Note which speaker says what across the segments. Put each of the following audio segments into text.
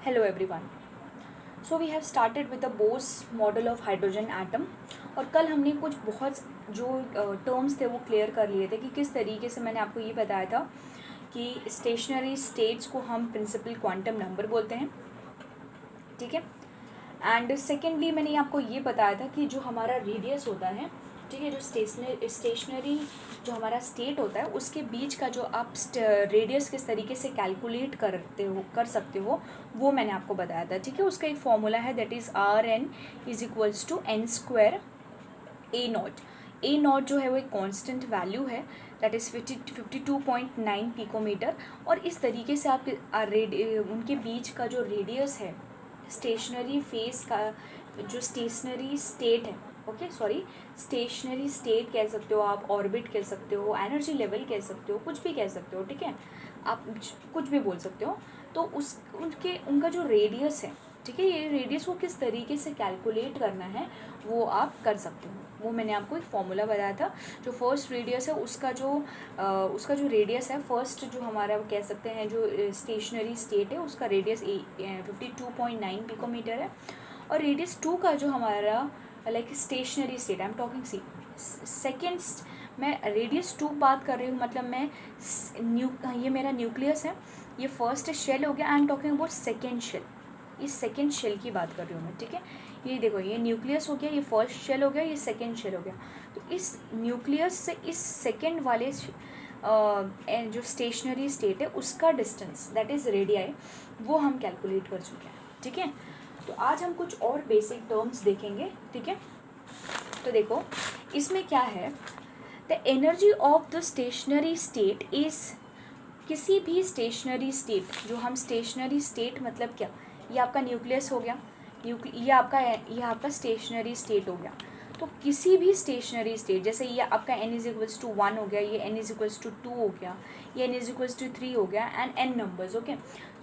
Speaker 1: Hello everyone. So we have started with the Bose model of hydrogen atom और कल हमने कुछ बहुत जो टर्म्स थे वो क्लियर कर लिए थे कि किस तरीके से मैंने आपको ये बताया था कि स्टेशनरी स्टेट्स को हम प्रिंसिपल क्वांटम नंबर बोलते हैं, ठीक है। एंड सेकेंडली मैंने आपको ये बताया था कि जो हमारा रेडियस होता है, ठीक है, जो स्टेशनरी जो हमारा स्टेट होता है उसके बीच का जो आप रेडियस किस तरीके से कैलकुलेट कर सकते हो वो मैंने आपको बताया था, ठीक है। उसका एक फॉर्मूला है that is RN is equals to n square a naught. A naught जो है वो एक कांस्टेंट वैल्यू है दैट इज़ 52.9 पिकोमीटर। और इस तरीके से आप उनके बीच का जो रेडियस है स्टेशनरी फेस का, जो स्टेशनरी स्टेट है, ओके सॉरी, स्टेशनरी स्टेट कह सकते हो आप, ऑर्बिट कह सकते हो, एनर्जी लेवल कह सकते हो, कुछ भी कह सकते हो, ठीक है, आप कुछ भी बोल सकते हो। तो उनका जो रेडियस है, ठीक है, ये रेडियस को किस तरीके से कैलकुलेट करना है वो आप कर सकते हो। वो मैंने आपको एक फॉर्मूला बताया था। जो फर्स्ट रेडियस है उसका जो रेडियस है, फर्स्ट जो हमारा कह सकते हैं जो स्टेशनरी स्टेट है उसका रेडियस 52.9 पिकोमीटर है। और रेडियस 2 का जो हमारा like stationery state, I am talking second, मैं रेडियस 2 बात कर रही हूँ, मतलब मैं ये मेरा न्यूक्लियस है, ये फर्स्ट शेल हो गया, I am talking about second shell, इस सेकेंड शेल की बात कर रही हूँ मैं, ठीक है। ये देखो, ये न्यूक्लियस हो गया, ये फर्स्ट शेल हो गया, ये सेकेंड शेल हो गया। तो इस न्यूक्लियस से इस सेकेंड वाले जो स्टेशनरी स्टेट है उसका डिस्टेंस दैट इज़ रेडियाई, वो हम कैलकुलेट कर चुके हैं, ठीक है। तो आज हम कुछ और बेसिक टर्म्स देखेंगे, ठीक है। तो देखो इसमें क्या है, the energy of the stationery state is, किसी भी स्टेशनरी स्टेट, जो हम स्टेशनरी स्टेट मतलब क्या, ये आपका न्यूक्लियस हो गया, ये आपका स्टेशनरी स्टेट हो गया। तो किसी भी स्टेशनरी स्टेट, जैसे ये आपका n इज इक्वल्स टू 1 हो गया, ये n इज इक्वल्स टू 2 हो गया, ये n इज इक्वल्स टू 3 हो गया, एंड n नंबर्स, ओके।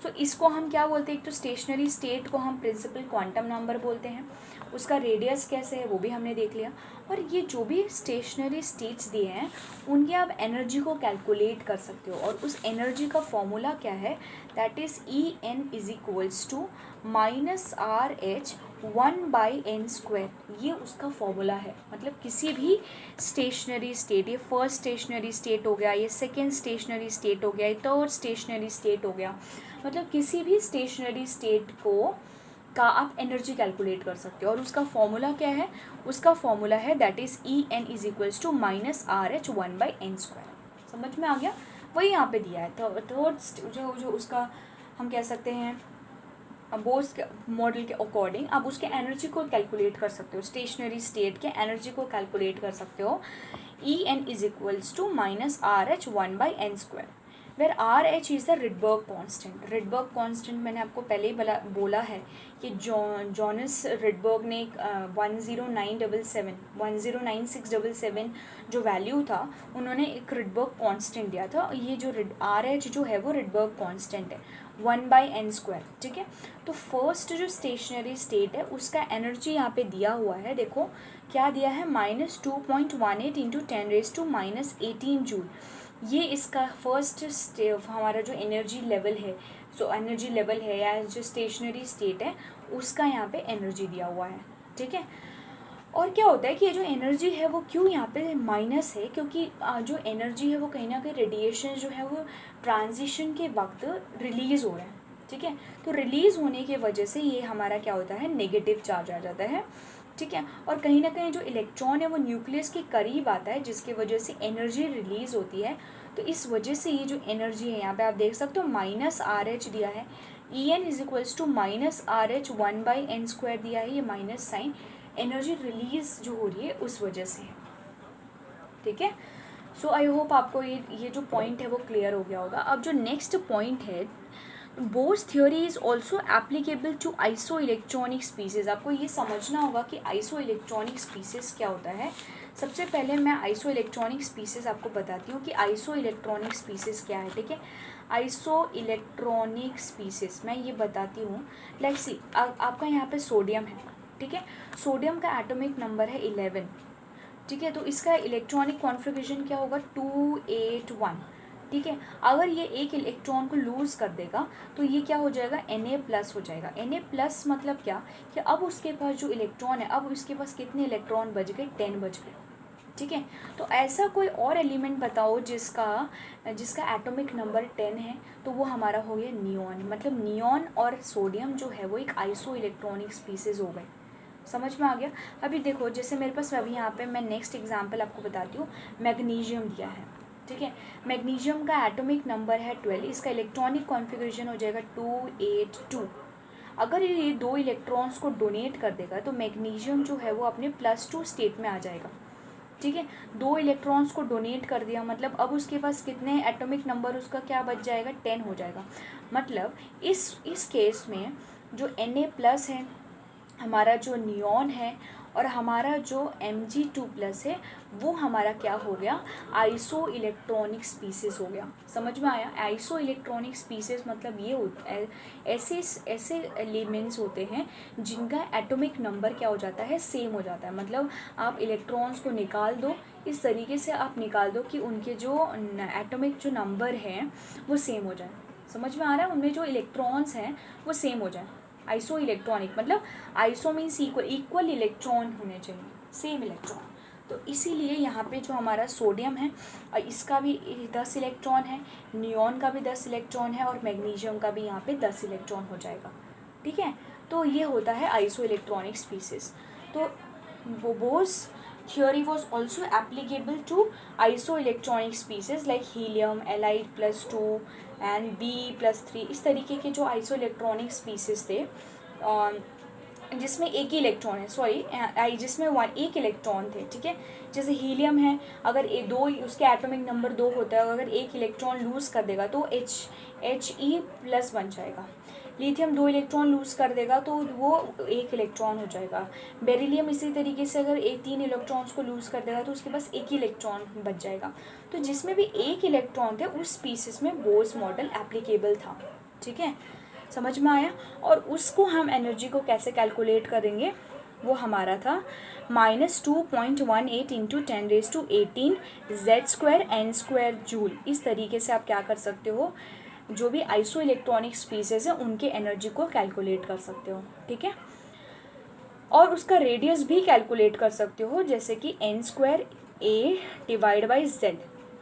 Speaker 1: सो इसको हम क्या बोलते हैं, एक तो स्टेशनरी स्टेट को हम प्रिंसिपल क्वांटम नंबर बोलते हैं, उसका रेडियस कैसे है वो भी हमने देख लिया। और ये जो भी स्टेशनरी स्टेट्स दिए हैं उनकी आप एनर्जी को कैलकुलेट कर सकते हो, और उस एनर्जी का फॉर्मूला क्या है, that is En is equals to -RH 1/n square, ये उसका फॉर्मूला है। मतलब किसी भी स्टेशनरी स्टेट, ये फर्स्ट स्टेशनरी स्टेट हो गया, ये सेकेंड स्टेशनरी स्टेट हो गया, ये थर्ड स्टेशनरी स्टेट हो गया, मतलब किसी भी स्टेशनरी स्टेट का आप एनर्जी कैलकुलेट कर सकते हो। और उसका फॉर्मूला क्या है, उसका फॉर्मूला है that is En is equals to -RH 1/n square. समझ में आ गया, वही यहाँ पे दिया है। थर्ड जो उसका हम कह सकते हैं बोस के मॉडल के अकॉर्डिंग आप उसके एनर्जी को कैलकुलेट कर सकते हो, स्टेशनरी स्टेट के एनर्जी को कैलकुलेट कर सकते हो। En is equals to -RH 1/n square, where RH is the Rydberg constant. Rydberg constant मैंने आपको पहले ही बोला है कि जॉनस रिडबर्ग ने 10967 जो वैल्यू था उन्होंने एक रिडबर्ग कांस्टेंट दिया था। ये जो RH जो है वो रिडबर्ग कांस्टेंट है 1/n स्क्वायर, ठीक है। तो फर्स्ट जो स्टेशनरी स्टेट है उसका एनर्जी यहाँ पे दिया हुआ है, देखो क्या दिया है, -2.18 इंटू 10⁻⁻18 जूल। ये इसका फर्स्ट हमारा जो एनर्जी लेवल है, सो एनर्जी लेवल है या जो स्टेशनरी स्टेट है उसका यहाँ पे एनर्जी दिया हुआ है, ठीक है। और क्या होता है कि ये जो एनर्जी है वो क्यों यहाँ पे माइनस है, क्योंकि जो एनर्जी है वो कहीं ना कहीं रेडिएशन जो है वो ट्रांजिशन के वक्त रिलीज़ हो रहा है, ठीक है। तो रिलीज़ होने की वजह से ये हमारा क्या होता है, नेगेटिव चार्ज आ जाता है, ठीक है। और कहीं ना कहीं जो इलेक्ट्रॉन है वो न्यूक्लियस के करीब आता है जिसकी वजह से एनर्जी रिलीज़ होती है। तो इस वजह से ये जो एनर्जी है यहाँ पे आप देख सकते हो -RH दिया है, En is equals to -RH 1/n square दिया है, ये माइनस साइन एनर्जी रिलीज़ जो हो रही है उस वजह से है, ठीक है। सो आई होप आपको ये जो पॉइंट है वो क्लियर हो गया होगा। अब जो नेक्स्ट पॉइंट है, Bohr's theory is also applicable to iso electronic species. आपको ये समझना होगा कि आइसो इलेक्ट्रॉनिक स्पीसीज़ क्या होता है। सबसे पहले मैं आइसो इलेक्ट्रॉनिक स्पीसीज़ आपको बताती हूँ कि आइसो इलेक्ट्रॉनिक स्पीसीज़ क्या है, ठीक है। आइसो इलेक्ट्रॉनिक स्पीसीज़ मैं ये बताती हूँ, लाइक सी आपका यहाँ पे सोडियम है, ठीक है। सोडियम का एटॉमिक नंबर है 11, ठीक है। तो इसका इलेक्ट्रॉनिक कॉन्फ़िगरेशन क्या होगा, 281, ठीक है। अगर ये एक इलेक्ट्रॉन को लूज़ कर देगा तो ये क्या हो जाएगा, Na+ हो जाएगा। Na+ मतलब क्या कि अब उसके पास जो इलेक्ट्रॉन है, अब उसके पास कितने इलेक्ट्रॉन बच गए, 10 बच गए, ठीक है। तो ऐसा कोई और एलिमेंट बताओ जिसका एटॉमिक नंबर 10 है, तो वो हमारा हो गया नियॉन। मतलब नियॉन और सोडियम जो है वो एक आइसो इलेक्ट्रॉनिक स्पीसीज हो गए। समझ में आ गया। अभी देखो जैसे मेरे पास अभी यहाँ पे मैं नेक्स्ट एग्जांपल आपको बताती हूँ। मैग्नीशियम दिया है, ठीक है। मैग्नीशियम का एटॉमिक नंबर है 12, इसका इलेक्ट्रॉनिक कॉन्फ़िगरेशन हो जाएगा 282। अगर ये 2 इलेक्ट्रॉन्स को डोनेट कर देगा तो मैग्नीशियम जो है वो अपने +2 स्टेट में आ जाएगा, ठीक है। 2 इलेक्ट्रॉन्स को डोनेट कर दिया मतलब अब उसके पास कितने एटॉमिक नंबर, उसका क्या बच जाएगा, 10 हो जाएगा। मतलब इस केस में जो Na+ है, हमारा जो नियॉन है और हमारा जो Mg2+ है, वो हमारा क्या हो गया, आइसो इलेक्ट्रॉनिक स्पीसीज हो गया। समझ में आया। आइसो इलेक्ट्रॉनिक स्पीसीज मतलब ये होता है, ऐसे एलिमेंट्स होते हैं जिनका एटॉमिक नंबर क्या हो जाता है, सेम हो जाता है। मतलब आप इलेक्ट्रॉन्स को निकाल दो, इस तरीके से आप निकाल दो कि उनके जो एटॉमिक जो नंबर हैं वो सेम हो जाए। समझ में आ रहा है, उनमें जो इलेक्ट्रॉन्स हैं वो सेम हो जाए। आइसो इलेक्ट्रॉनिक मतलब आइसो मीन्स इक्वल इलेक्ट्रॉन होने चाहिए, सेम इलेक्ट्रॉन। तो इसीलिए यहाँ पे जो हमारा सोडियम है और इसका भी 10 इलेक्ट्रॉन है, नियॉन का भी 10 इलेक्ट्रॉन है और मैग्नीशियम का भी यहाँ पे 10 इलेक्ट्रॉन हो जाएगा, ठीक है। तो ये होता है आइसो इलेक्ट्रॉनिक स्पीसीज। तो bourse theory was also applicable to isoelectronic species like helium, Li+2 and Be+3। इस तरीके के जो आइसोइलेक्ट्रॉनिक स्पीसीज थे जिसमें एक ही इलेक्ट्रॉन है, जिसमें एक इलेक्ट्रॉन थे, ठीक है। जैसे हीलियम है, अगर उसके एटॉमिक नंबर 2 होता है, अगर एक इलेक्ट्रॉन लूज़ कर देगा तो He+ बन जाएगा। लिथियम 2 इलेक्ट्रॉन लूज़ कर देगा तो वो 1 इलेक्ट्रॉन हो जाएगा। बेरिलियम इसी तरीके से अगर 3 इलेक्ट्रॉन्स को लूज़ कर देगा तो उसके पास 1 ही इलेक्ट्रॉन बच जाएगा। तो जिसमें भी 1 इलेक्ट्रॉन थे उस स्पीसीज में बोर्स मॉडल एप्लीकेबल था, ठीक है। समझ में आया। और उसको हम एनर्जी को कैसे कैलकुलेट करेंगे, वो हमारा था -2.18 × 10⁻18 Z² N² जूल। इस तरीके से आप क्या कर सकते हो, जो भी आइसो इलेक्ट्रॉनिक स्पीसीज है उनके एनर्जी को कैलकुलेट कर सकते हो, ठीक है। और उसका रेडियस भी कैलकुलेट कर सकते हो, जैसे कि N² A/Z,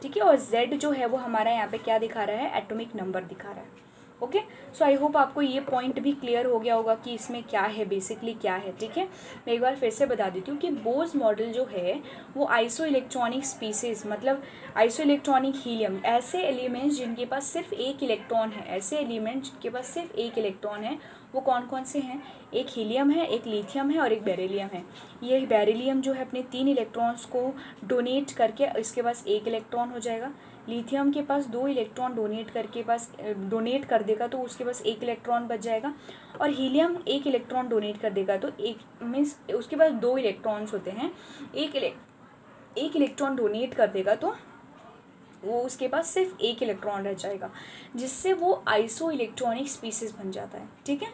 Speaker 1: ठीक है। और Z जो है वो हमारा यहाँ पे क्या दिखा रहा है, एटॉमिक नंबर दिखा रहा है। ओके, सो आई होप आपको ये पॉइंट भी क्लियर हो गया होगा कि इसमें क्या है, बेसिकली क्या है, ठीक है। मैं एक बार फिर से बता देती हूँ कि बोर्स मॉडल जो है वो आइसो इलेक्ट्रॉनिक स्पीसीज मतलब आइसो इलेक्ट्रॉनिक हीलियम, ऐसे एलिमेंट्स जिनके पास सिर्फ एक इलेक्ट्रॉन है, ऐसे एलिमेंट्स जिनके पास सिर्फ एक इलेक्ट्रॉन है, वो कौन कौन से हैं, एक हीलियम है, एक लिथियम है और एक बेरिलियम है। ये बेरिलियम जो है अपने 3 इलेक्ट्रॉन्स को डोनेट करके इसके पास 1 इलेक्ट्रॉन हो जाएगा। लिथियम के पास 2 इलेक्ट्रॉन डोनेट कर देगा तो उसके पास 1 इलेक्ट्रॉन बच जाएगा। और हीलियम 1 इलेक्ट्रॉन डोनेट कर देगा तो एक मीन्स उसके पास 2 इलेक्ट्रॉन्स होते हैं, एक इलेक्ट्रॉन डोनेट कर देगा तो वो उसके पास सिर्फ 1 इलेक्ट्रॉन रह जाएगा, जिससे वो आइसो इलेक्ट्रॉनिक स्पीसीज बन जाता है, ठीक है।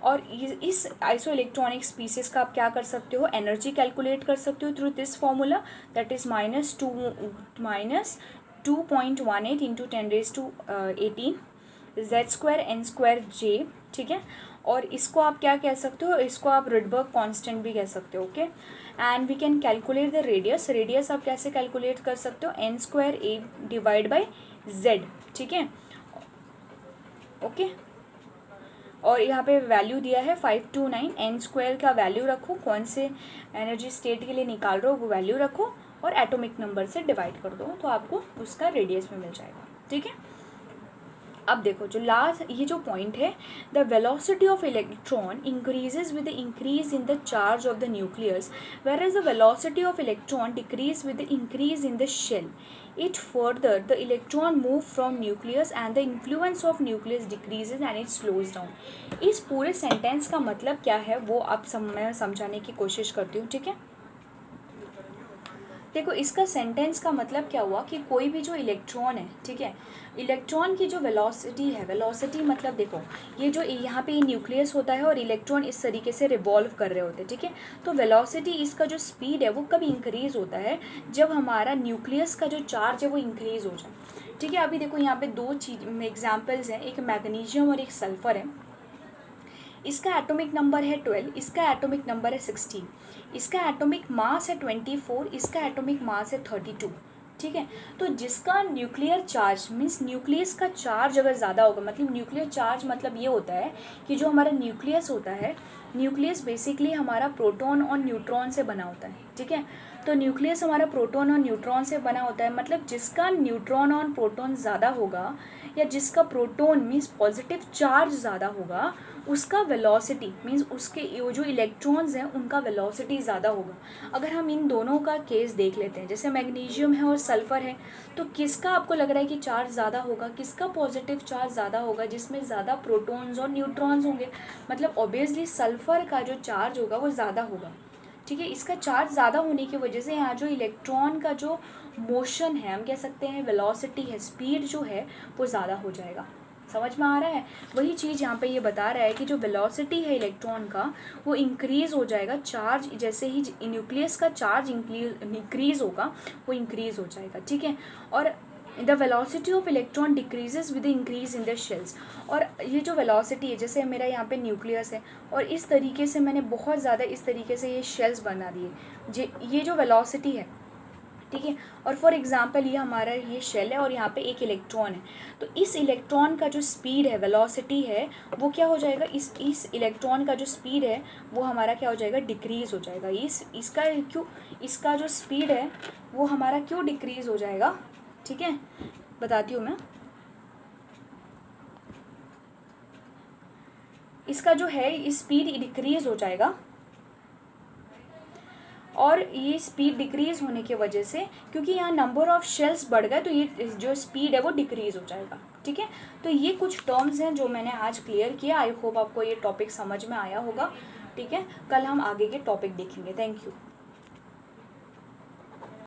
Speaker 1: और इस आइसो इलेक्ट्रॉनिक स्पीसीज का आप क्या कर सकते हो, एनर्जी कैलकुलेट कर सकते हो through this formula, that is -2.18 × 10⁻18 Z² N² J, ठीक है। और इसको आप क्या कह सकते हो, इसको आप रिडबर्ग कांस्टेंट भी कह सकते हो, okay. And we can calculate the radius आप कैसे कैलकुलेट कर सकते हो, N² A/Z, ठीक है, ओके। और यहाँ पे वैल्यू दिया है 529, N² का वैल्यू रखो, कौन से एनर्जी स्टेट के लिए निकाल रहे हो वो वैल्यू रखो और एटॉमिक नंबर से डिवाइड कर दो तो आपको उसका रेडियस में मिल जाएगा, ठीक है। अब देखो ये जो पॉइंट है, the velocity of electron increases with the increase in the charge of the nucleus, whereas the velocity of electron decreases with the increase in the shell. It further the electron move from nucleus and the influence of nucleus decreases and it slows down। इस पूरे sentence का मतलब क्या है वो आप मैं समझाने की कोशिश करती हूँ, ठीक है। देखो इसका सेंटेंस का मतलब क्या हुआ कि कोई भी जो इलेक्ट्रॉन है, ठीक है, इलेक्ट्रॉन की जो वेलोसिटी है, वेलोसिटी मतलब देखो ये जो यहाँ पे न्यूक्लियस होता है और इलेक्ट्रॉन इस तरीके से रिवॉल्व कर रहे होते हैं, ठीक है। तो वेलोसिटी इसका जो स्पीड है वो कब इंक्रीज़ होता है, जब हमारा न्यूक्लियस का जो चार्ज है वो इंक्रीज़ हो जाए, ठीक है। अभी देखो यहाँ पे दो चीज एग्जाम्पल्स हैं, एक मैग्नीशियम और एक सल्फर है। इसका एटॉमिक नंबर है 12, इसका एटॉमिक नंबर है 16, इसका एटॉमिक मास है 24, इसका एटॉमिक मास है 32। ठीक है। तो जिसका न्यूक्लियर चार्ज मीन्स न्यूक्लियस का चार्ज अगर ज़्यादा होगा, मतलब न्यूक्लियर चार्ज मतलब ये होता है कि जो हमारा न्यूक्लियस होता है, न्यूक्लियस बेसिकली हमारा प्रोटॉन और न्यूट्रॉन से बना होता है। ठीक है। तो न्यूक्लियस हमारा प्रोटॉन और न्यूट्रॉन से बना होता है, मतलब जिसका न्यूट्रॉन और प्रोटॉन ज़्यादा होगा या जिसका प्रोटॉन मीन्स पॉजिटिव चार्ज ज़्यादा होगा, उसका वेलोसिटी मीन्स उसके जो इलेक्ट्रॉन्स हैं उनका वेलोसिटी ज़्यादा होगा। अगर हम इन दोनों का केस देख लेते हैं, जैसे मैग्नीशियम है और सल्फ़र है, तो किसका आपको लग रहा है कि चार्ज ज़्यादा होगा, किसका पॉजिटिव चार्ज ज़्यादा होगा, जिसमें ज़्यादा प्रोटॉन्स और न्यूट्रॉन्स होंगे, मतलब ऑब्वियसली सल्फ़र का जो चार्ज होगा वो ज़्यादा होगा। ठीक है। इसका चार्ज ज़्यादा होने की वजह से यहाँ जो इलेक्ट्रॉन का जो मोशन है, हम कह सकते हैं वेलोसिटी है, स्पीड जो है वो ज़्यादा हो जाएगा। समझ में आ रहा है? वही चीज़ यहाँ पे ये बता रहा है कि जो वेलोसिटी है इलेक्ट्रॉन का वो इंक्रीज़ हो जाएगा, चार्ज जैसे ही न्यूक्लियस का चार्ज इंक्रीज़ होगा वो इंक्रीज़ हो जाएगा। ठीक है। और the velocity of electron decreases with increase in the shells. और ये जो वेलोसिटी है, जैसे मेरा यहाँ पे न्यूक्लियस है और इस तरीके से मैंने बहुत ज़्यादा इस तरीके से ये शेल्स बना दिए, ये जो वेलोसिटी है, ठीक है। और फॉर एग्जांपल ये हमारा ये शेल है और यहाँ पे एक इलेक्ट्रॉन है, तो इस इलेक्ट्रॉन का जो स्पीड है, वेलोसिटी है, वो क्या हो जाएगा, इस इलेक्ट्रॉन का जो स्पीड है वो हमारा क्या हो जाएगा, डिक्रीज़ हो जाएगा। इसका जो स्पीड है वो हमारा क्यों डिक्रीज़ हो जाएगा, ठीक है, बताती हूँ मैं। इसका जो है स्पीड डिक्रीज़ हो जाएगा और ये स्पीड डिक्रीज़ होने की वजह से, क्योंकि यहाँ नंबर ऑफ़ शेल्स बढ़ गए, तो ये जो स्पीड है वो डिक्रीज़ हो जाएगा। ठीक है। तो ये कुछ टर्म्स हैं जो मैंने आज क्लियर किया। आई होप आपको ये टॉपिक समझ में आया होगा। ठीक है। कल हम आगे के टॉपिक देखेंगे। Thank you.